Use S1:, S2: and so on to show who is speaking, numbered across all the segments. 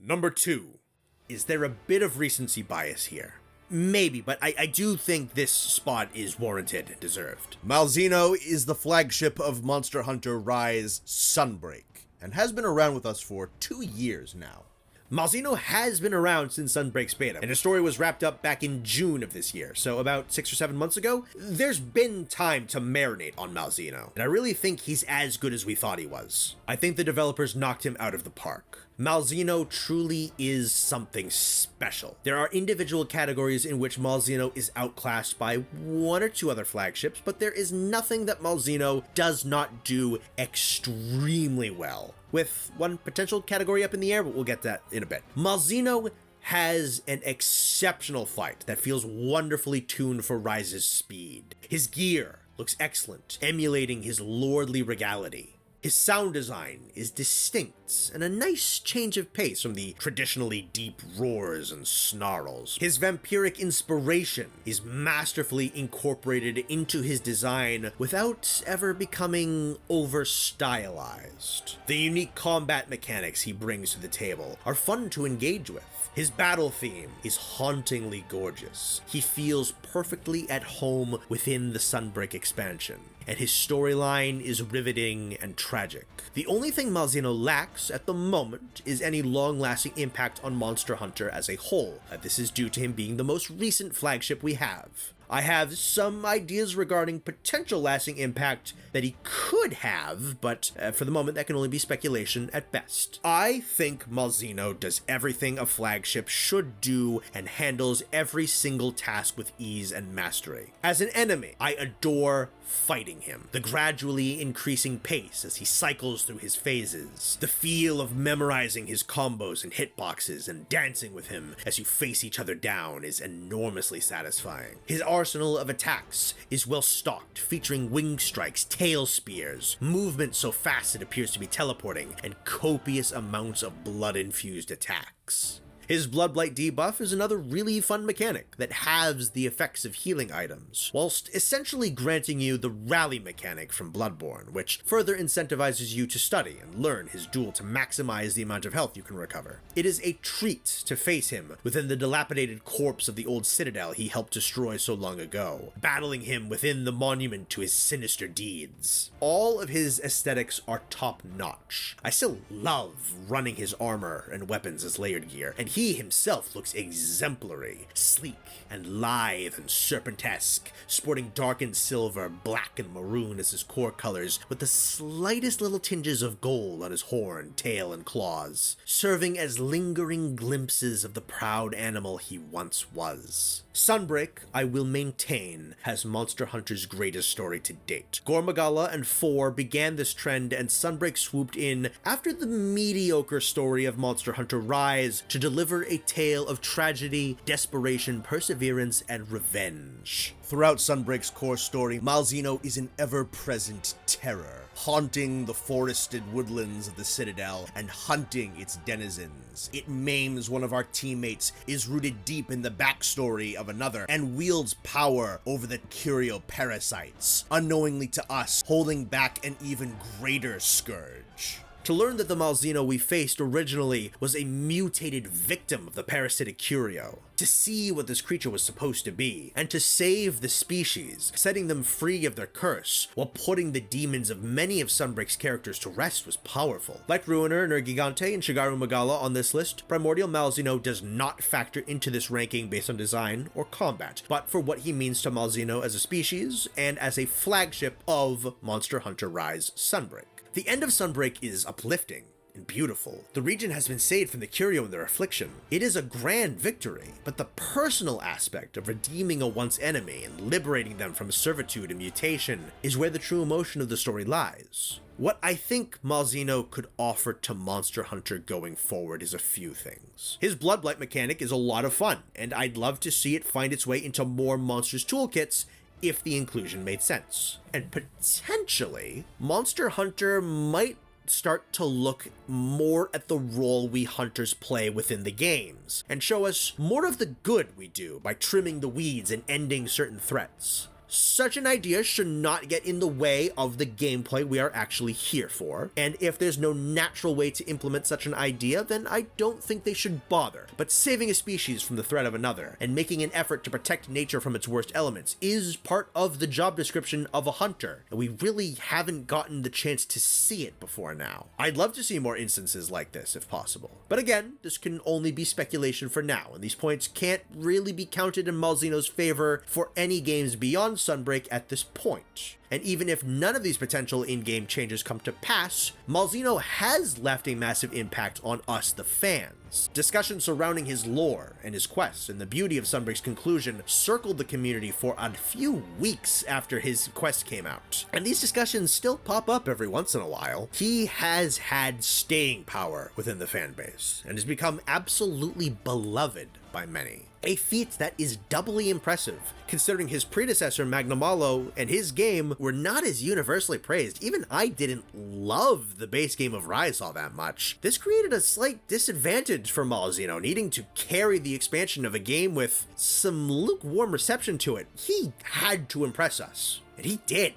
S1: Number 2. Is there a bit of recency bias here? Maybe, but I do think this spot is warranted and deserved.
S2: Malzeno is the flagship of Monster Hunter Rise Sunbreak, and has been around with us for 2 years now.
S1: Malzeno has been around since Sunbreak's beta, and his story was wrapped up back in June of this year, so about 6 or 7 months ago. There's been time to marinate on Malzeno, and I really think he's as good as we thought he was. I think the developers knocked him out of the park. Malzeno truly is something special. There are individual categories in which Malzeno is outclassed by 1 or 2 other flagships, but there is nothing that Malzeno does not do extremely well. With one potential category up in the air, but we'll get to that in a bit. Malzeno has an exceptional fight that feels wonderfully tuned for Rise's speed. His gear looks excellent, emulating his lordly regality. His sound design is distinct and a nice change of pace from the traditionally deep roars and snarls. His vampiric inspiration is masterfully incorporated into his design without ever becoming over-stylized. The unique combat mechanics he brings to the table are fun to engage with. His battle theme is hauntingly gorgeous. He feels perfectly at home within the Sunbreak expansion, and his storyline is riveting and tragic. The only thing Malzeno lacks at the moment is any long-lasting impact on Monster Hunter as a whole. This is due to him being the most recent flagship we have. I have some ideas regarding potential lasting impact that he could have, but for the moment that can only be speculation at best. I think Malzeno does everything a flagship should do and handles every single task with ease and mastery. As an enemy, I adore fighting him. The gradually increasing pace as he cycles through his phases. The feel of memorizing his combos and hitboxes and dancing with him as you face each other down is enormously satisfying. His arsenal of attacks is well stocked, featuring wing strikes, tail spears, movement so fast it appears to be teleporting, and copious amounts of blood-infused attacks. His Bloodblight debuff is another really fun mechanic that halves the effects of healing items, whilst essentially granting you the rally mechanic from Bloodborne, which further incentivizes you to study and learn his duel to maximize the amount of health you can recover. It is a treat to face him within the dilapidated corpse of the old citadel he helped destroy so long ago, battling him within the monument to his sinister deeds. All of his aesthetics are top-notch. I still love running his armor and weapons as layered gear, and he himself looks exemplary, sleek and lithe and serpentesque, sporting darkened silver, black and maroon as his core colors, with the slightest little tinges of gold on his horn, tail, and claws, serving as lingering glimpses of the proud animal he once was. Sunbreak, I will maintain, has Monster Hunter's greatest story to date. Gore Magala and 4 began this trend, and Sunbreak swooped in after the mediocre story of Monster Hunter Rise to deliver a tale of tragedy, desperation, perseverance, and revenge.
S2: Throughout Sunbreak's core story, Malzeno is an ever-present terror, haunting the forested woodlands of the Citadel and hunting its denizens. It maims one of our teammates, is rooted deep in the backstory of another, and wields power over the curio parasites, unknowingly to us, holding back an even greater scourge. To learn that the Malzeno we faced originally was a mutated victim of the parasitic curio, to see what this creature was supposed to be, and to save the species, setting them free of their curse, while putting the demons of many of Sunbreak's characters to rest was powerful. Like Ruiner, Nergigante, and Shigaru Magala on this list, Primordial Malzeno does not factor into this ranking based on design or combat, but for what he means to Malzeno as a species, and as a flagship of Monster Hunter Rise Sunbreak. The end of Sunbreak is uplifting and beautiful. The region has been saved from the curio and their affliction. It is a grand victory, but the personal aspect of redeeming a once enemy and liberating them from servitude and mutation is where the true emotion of the story lies. What I think Malzeno could offer to Monster Hunter going forward is a few things. His Bloodblight mechanic is a lot of fun, and I'd love to see it find its way into more Monsters toolkits if the inclusion made sense. And potentially, Monster Hunter might start to look more at the role we hunters play within the games, and show us more of the good we do by trimming the weeds and ending certain threats.
S1: Such an idea should not get in the way of the gameplay we are actually here for, and if there's no natural way to implement such an idea, then I don't think they should bother. But saving a species from the threat of another, and making an effort to protect nature from its worst elements, is part of the job description of a hunter, and we really haven't gotten the chance to see it before now. I'd love to see more instances like this if possible. But again, this can only be speculation for now, and these points can't really be counted in Malzeno's favor for any games beyond Sunbreak at this point. And even if none of these potential in-game changes come to pass, Malzeno has left a massive impact on us, the fans. Discussions surrounding his lore and his quests and the beauty of Sunbreak's conclusion circled the community for a few weeks after his quest came out. And these discussions still pop up every once in a while. He has had staying power within the fan base and has become absolutely beloved by many. A feat that is doubly impressive, considering his predecessor Magnamalo and his game were not as universally praised. Even I didn't love the base game of Rise all that much. This created a slight disadvantage for Malzeno, needing to carry the expansion of a game with some lukewarm reception to it. He had to impress us, and he did.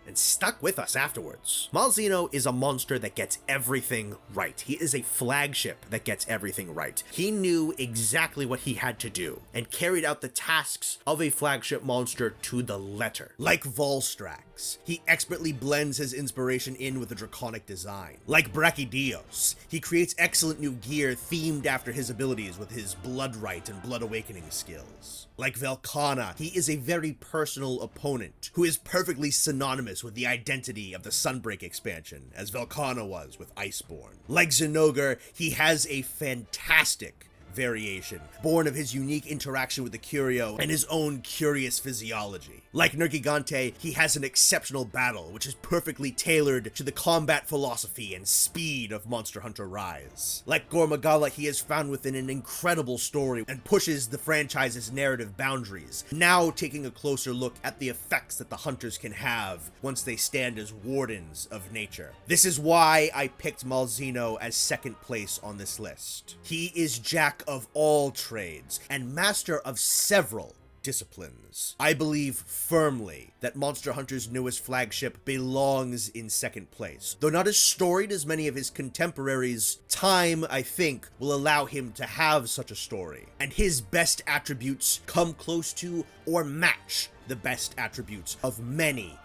S1: And stuck with us afterwards. Malzeno is a monster that gets everything right. He is a flagship that gets everything right. He knew exactly what he had to do and carried out the tasks of a flagship monster to the letter.
S2: Like Volstrax, he expertly blends his inspiration in with a draconic design. Like Brachydios, he creates excellent new gear themed after his abilities with his Bloodrite and Blood Awakening skills. Like Velkhana, he is a very personal opponent who is perfectly synonymous with the identity of the Sunbreak expansion, as Velkhana was with Iceborne. Like Zinogre, he has a fantastic variation, born of his unique interaction with the Curio and his own curious physiology. Like Nergigante, he has an exceptional battle, which is perfectly tailored to the combat philosophy and speed of Monster Hunter Rise. Like Gormagala, he is found within an incredible story and pushes the franchise's narrative boundaries, now taking a closer look at the effects that the hunters can have once they stand as wardens of nature. This is why I picked Malzeno as second place on this list. He is jack of all trades and master of several disciplines. I believe firmly that Monster Hunter's newest flagship belongs in second place. Though not as storied as many of his contemporaries, time, I think, will allow him to have such a story, and his best attributes come close to or match the best attributes of many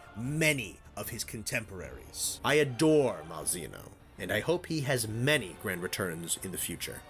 S2: of his contemporaries.
S1: I adore Malzeno, and I hope he has many grand returns in the future.